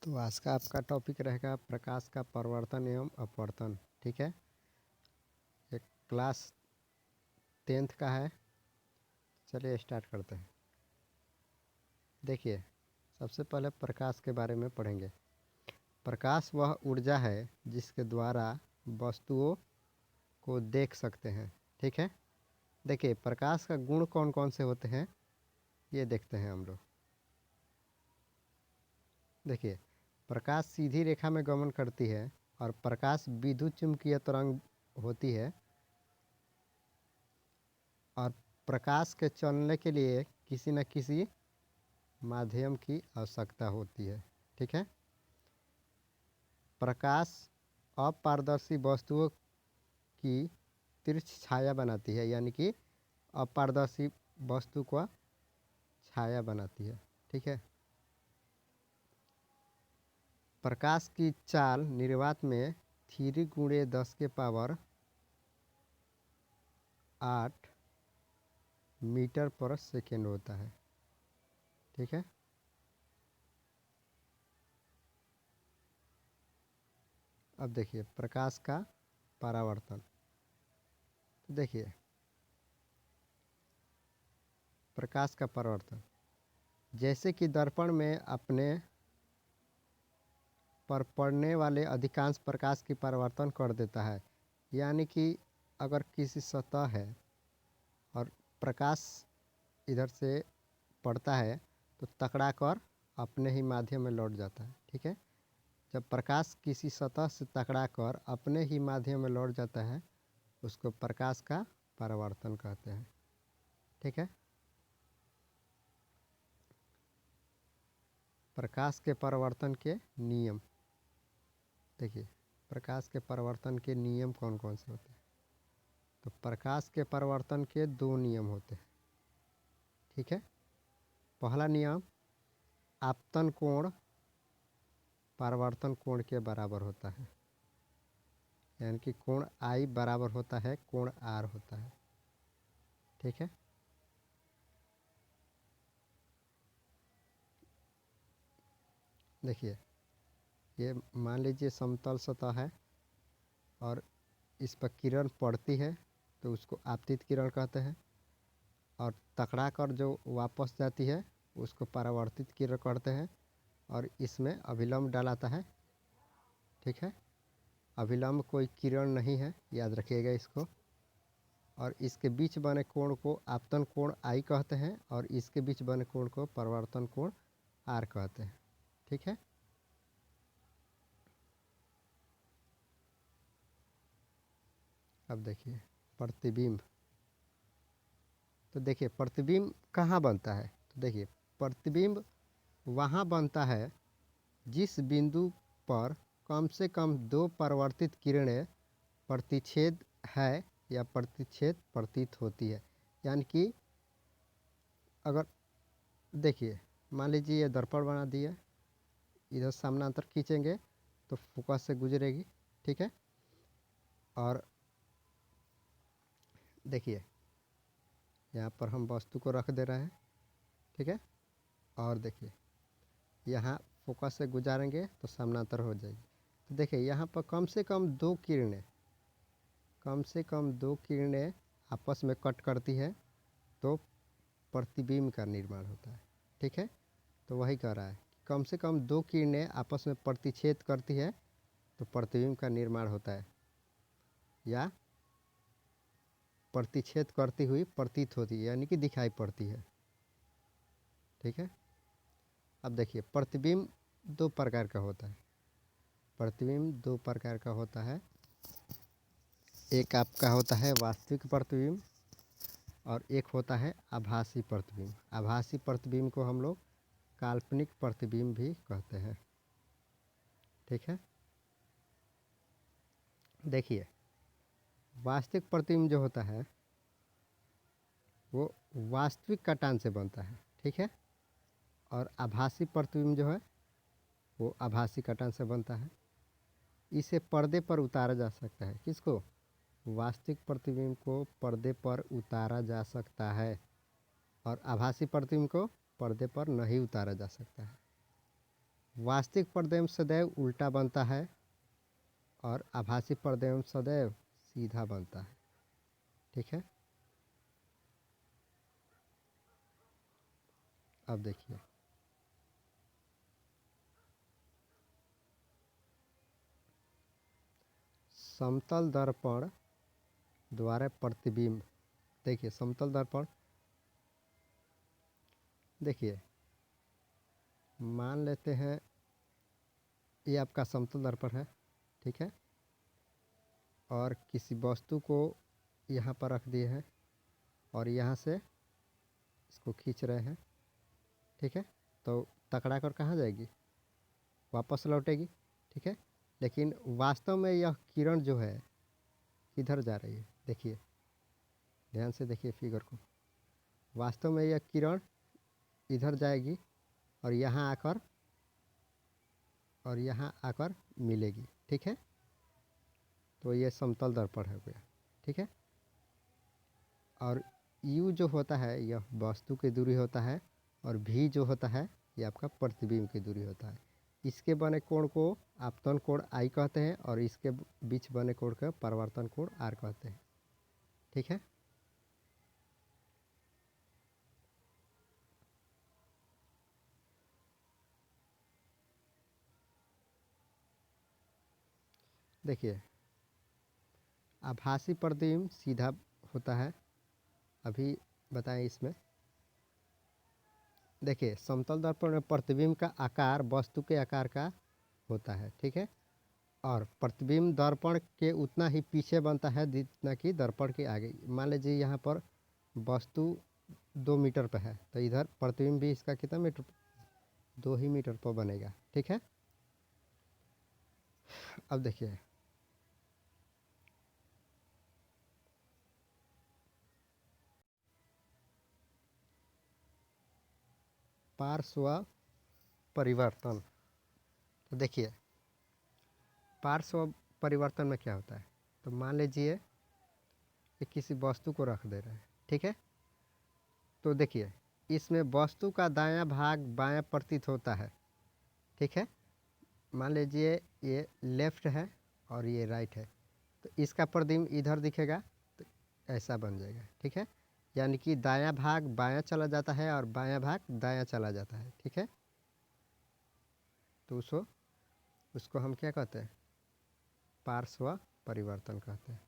तो आज का आपका टॉपिक रहेगा प्रकाश का परावर्तन एवं अपवर्तन। ठीक है, ये क्लास 10th का है। चलिए स्टार्ट करते हैं। देखिए, सबसे पहले प्रकाश के बारे में पढ़ेंगे। प्रकाश वह ऊर्जा है जिसके द्वारा वस्तुओं को देख सकते हैं। ठीक है, देखिए प्रकाश का गुण कौन कौन से होते हैं ये देखते हैं हम लोग। देखिए, प्रकाश सीधी रेखा में गमन करती है और प्रकाश विद्युत चुम्बकीय तरंग होती है और प्रकाश के चलने के लिए किसी न किसी माध्यम की आवश्यकता होती है। ठीक है, प्रकाश अपारदर्शी वस्तुओं की तिरछ छाया बनाती है, यानी कि अपारदर्शी वस्तु को छाया बनाती है। ठीक है, प्रकाश की चाल निर्वात में 3 × 10⁸ मीटर पर सेकेंड होता है। ठीक है, अब देखिए प्रकाश का परावर्तन। तो देखिए प्रकाश का परावर्तन जैसे कि दर्पण में अपने पर पड़ने वाले अधिकांश प्रकाश की परावर्तन कर देता है। यानी कि अगर किसी सतह है और प्रकाश इधर से पड़ता है तो टकरा कर अपने ही माध्यम में लौट जाता है। ठीक है, जब प्रकाश किसी सतह से टकरा कर अपने ही माध्यम में लौट जाता है उसको प्रकाश का परावर्तन कहते हैं। ठीक है, प्रकाश के परावर्तन के नियम। देखिए प्रकाश के परावर्तन के नियम कौन कौन से होते हैं। तो प्रकाश के परावर्तन के 2 नियम होते हैं। ठीक है, पहला नियम आपतन कोण परावर्तन कोण के बराबर होता है, यानी कि कोण आई बराबर होता है कोण आर होता है। ठीक है, देखिए ये मान लीजिए समतल सतह है और इस पर किरण पड़ती है तो उसको आपतित किरण कहते हैं और टकरा कर जो वापस जाती है उसको परावर्तित किरण कहते हैं और इसमें अभिलंब डलाता है। ठीक है, अभिलंब कोई किरण नहीं है, याद रखिएगा इसको। और इसके बीच बने कोण को आपतन कोण आई कहते हैं और इसके बीच बने कोण को परावर्तन कोण आर कहते हैं। ठीक है, अब देखिए प्रतिबिंब। तो देखिए प्रतिबिंब कहाँ बनता है। तो देखिए प्रतिबिंब वहाँ बनता है जिस बिंदु पर कम से कम 2 परावर्तित किरणें प्रतिच्छेद है या प्रतिच्छेद प्रतीत होती है। यानी कि अगर देखिए मान लीजिए ये दर्पण बना दिया, इधर समानांतर खींचेंगे तो फोकस से गुजरेगी। ठीक है, और देखिए यहाँ पर हम वस्तु को रख दे रहे हैं। ठीक है, और देखिए यहाँ फोकस से गुजारेंगे तो समानांतर हो जाएगी। तो देखिए यहाँ पर कम से कम 2 किरणें आपस में कट करती है तो प्रतिबिंब का निर्माण होता है। ठीक है, तो वही कह रहा है कि कम से कम 2 किरणें आपस में प्रतिच्छेद करती है तो प्रतिबिंब का निर्माण होता है या प्रतिच्छेद करती हुई प्रतीत होती है, यानी कि दिखाई पड़ती है। ठीक है, अब देखिए प्रतिबिंब 2 प्रकार का होता है। प्रतिबिंब 2 प्रकार का होता है। एक आपका होता है वास्तविक प्रतिबिंब और एक होता है आभासी प्रतिबिंब। आभासी प्रतिबिंब को हम लोग काल्पनिक प्रतिबिंब भी कहते हैं। ठीक है, देखिए वास्तविक प्रतिबिंब जो होता है वो वास्तविक कटान से बनता है। ठीक है, और आभासी प्रतिबिंब जो है वो आभासी कटान से बनता है। इसे पर्दे पर उतारा जा सकता है। किसको? वास्तविक प्रतिबिंब को पर्दे पर उतारा जा सकता है और आभासी प्रतिबिंब को पर्दे पर नहीं उतारा जा सकता है। वास्तविक प्रतिबिंब सदैव उल्टा बनता है और आभासी प्रतिबिंब सदैव सीधा बनता है। ठीक है, अब देखिए समतल दर्पण द्वारा प्रतिबिंब। देखिए समतल दर्पण, देखिए मान लेते हैं ये आपका समतल दर्पण है। ठीक है, और किसी वस्तु को यहाँ पर रख दिए हैं और यहाँ से इसको खींच रहे हैं। ठीक है, तो टकरा कर कहाँ जाएगी, वापस लौटेगी। ठीक है, लेकिन वास्तव में यह किरण जो है किधर जा रही है, देखिए ध्यान से देखिए फिगर को। वास्तव में यह किरण इधर जाएगी और यहाँ आकर मिलेगी। ठीक है, तो ये समतल दर्पण हो गया। ठीक है, और u जो होता है यह वस्तु की दूरी होता है और v जो होता है ये आपका प्रतिबिंब की दूरी होता है। इसके बने कोण को आपतन कोण I कहते हैं और इसके बीच बने कोण का परावर्तन कोण R कहते हैं। ठीक है, देखिए आभासी प्रतिबिंब सीधा होता है। अभी बताएं इसमें, देखिए समतल दर्पण में प्रतिबिंब का आकार वस्तु के आकार का होता है। ठीक है, और प्रतिबिंब दर्पण के उतना ही पीछे बनता है जितना कि दर्पण के आगे। मान लीजिए यहाँ पर वस्तु 2 मीटर पर है तो इधर प्रतिबिंब भी इसका कितना मीटर, 2 ही मीटर पर बनेगा। ठीक है, अब देखिए पार्श्व परिवर्तन। तो देखिए पार्श्व परिवर्तन में क्या होता है, तो मान लीजिए कि किसी वस्तु को रख दे रहे हैं। ठीक है, तो देखिए इसमें वस्तु का दायां भाग बायां प्रतीत होता है। ठीक है, मान लीजिए ये लेफ्ट है और ये राइट है, तो इसका प्रतिबिंब इधर दिखेगा तो ऐसा बन जाएगा। ठीक है, यानी कि दायां भाग बायां चला जाता है और बायां भाग दायां चला जाता है। ठीक है, तो उसको हम क्या कहते हैं, पार्श्व परिवर्तन कहते हैं।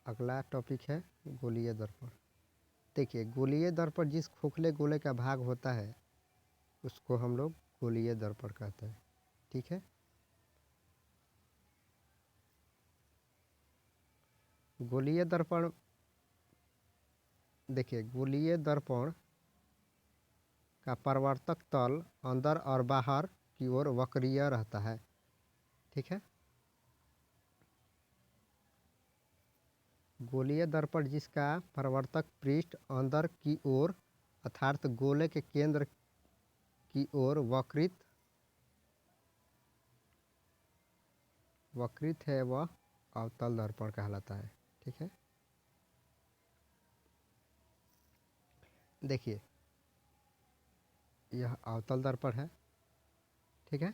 अगला टॉपिक है गोलीय दर्पण। देखिए गोलीय दर्पण जिस खोखले गोले का भाग होता है उसको हम लोग गोलीय दर्पण कहते हैं। ठीक है, गोलीय दर्पण, देखिए गोलीय दर्पण का परावर्तक तल अंदर और बाहर की ओर वक्रीय रहता है। ठीक है, गोलीय दर्पण जिसका परावर्तक पृष्ठ अंदर की ओर अर्थात गोले के केंद्र की ओर वक्रित है वह अवतल दर्पण कहलाता है। ठीक है, देखिए यह अवतल दर्पण है। ठीक है,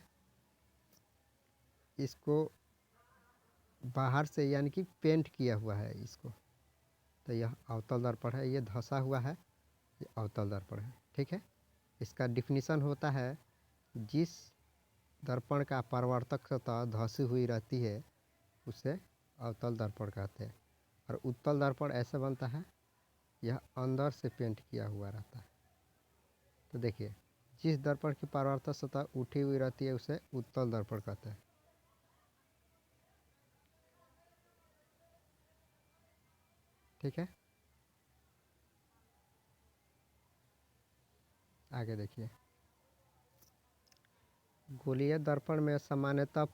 इसको बाहर से यानी कि पेंट किया हुआ है इसको, तो यह अवतल दर्पण है। ये धंसा हुआ है, ये अवतल दर्पण है। ठीक है, इसका डिफिनीशन होता है जिस दर्पण का परावर्तक सतह धंसी हुई रहती है उसे अवतल दर्पण कहते हैं। और उत्तल दर्पण ऐसे बनता है, यह अंदर से पेंट किया हुआ रहता है। तो देखिए जिस दर्पण की परावर्तक सतह उठी हुई रहती है उसे उत्तल दर्पण कहते हैं। ठीक है, आगे देखिए गोलीय दर्पण में सामान्यतः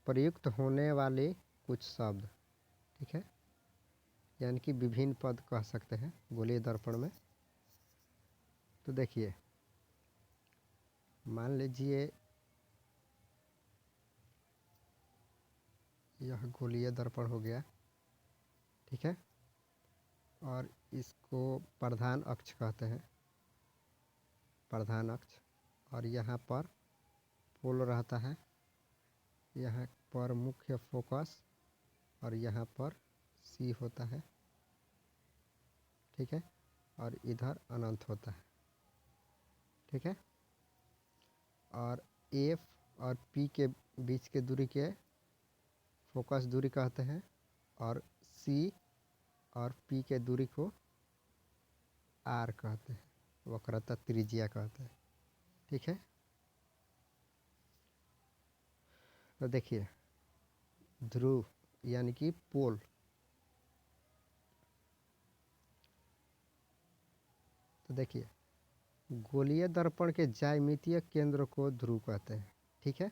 प्रयुक्त होने वाले कुछ शब्द। ठीक है, यानी कि विभिन्न पद कह सकते हैं गोलीय दर्पण में। तो देखिए मान लीजिए यह गोलीय दर्पण हो गया। ठीक है, और इसको प्रधान अक्ष कहते हैं। प्रधान अक्ष, और यहाँ पर पोल रहता है, यहाँ पर मुख्य फोकस, और यहाँ पर सी होता है, ठीक है, और इधर अनंत होता है, ठीक है। और एफ और पी के बीच के दूरी के फोकस दूरी कहते हैं, और सी और पी के दूरी को आर कहते हैं, वक्रता त्रिज्या कहते हैं, ठीक है। तो देखिए ध्रुव यानी कि पोल, तो देखिए गोलीय दर्पण के ज्यामितीय केंद्र को ध्रुव कहते हैं, ठीक है।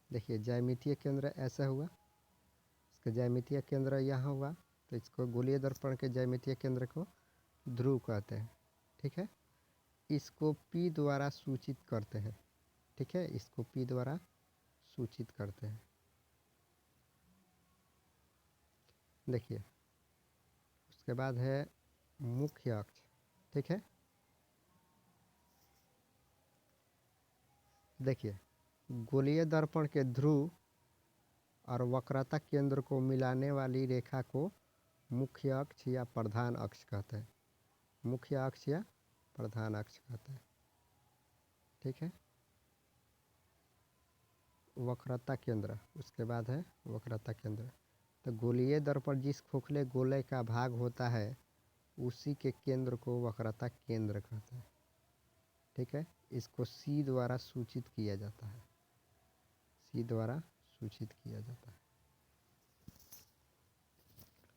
देखिए ज्यामितीय केंद्र ऐसा हुआ, इसका ज्यामितीय केंद्र यहाँ हुआ, तो इसको गोलीय दर्पण के ज्यामितीय केंद्र को ध्रुव कहते हैं, ठीक है। इसको P द्वारा सूचित करते हैं, ठीक है, इसको P द्वारा सूचित करते हैं। देखिए उसके बाद है मुख्य अक्ष, ठीक है। देखिए गोलीय दर्पण के ध्रुव और वक्रता केंद्र को मिलाने वाली रेखा को मुख्य अक्ष या प्रधान अक्ष कहते हैं, मुख्य अक्ष या प्रधान अक्ष कहते हैं, ठीक है। वक्रता केंद्र, उसके बाद है वक्रता केंद्र। तो गोलीय दर्पण जिस खोखले गोले का भाग होता है उसी के केंद्र को वक्रता केंद्र कहते हैं, ठीक है। इसको सी द्वारा सूचित किया जाता है, सी द्वारा सूचित किया जाता है।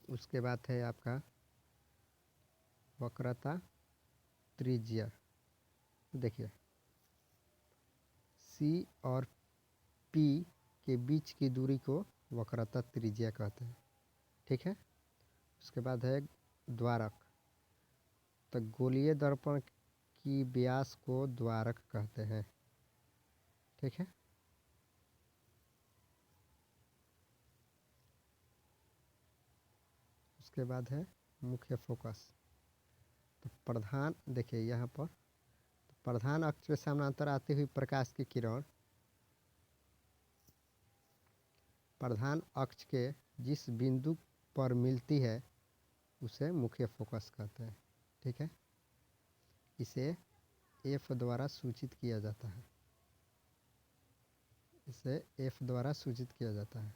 उसके बाद है आपका वक्रता त्रिज्या। देखिए सी और पी के बीच की दूरी को वक्रता त्रिज्या कहते हैं, ठीक है। उसके बाद है द्वारक, तो गोलीय दर्पण की व्यास को द्वारक कहते हैं, ठीक है। उसके बाद है मुख्य फोकस। तो प्रधान, देखिए यहाँ पर तो प्रधान अक्ष के समानांतर आती हुई प्रकाश की किरण प्रधान अक्ष के जिस बिंदु पर मिलती है उसे मुख्य फोकस कहते हैं, ठीक है। इसे एफ द्वारा सूचित किया जाता है, इसे एफ द्वारा सूचित किया जाता है।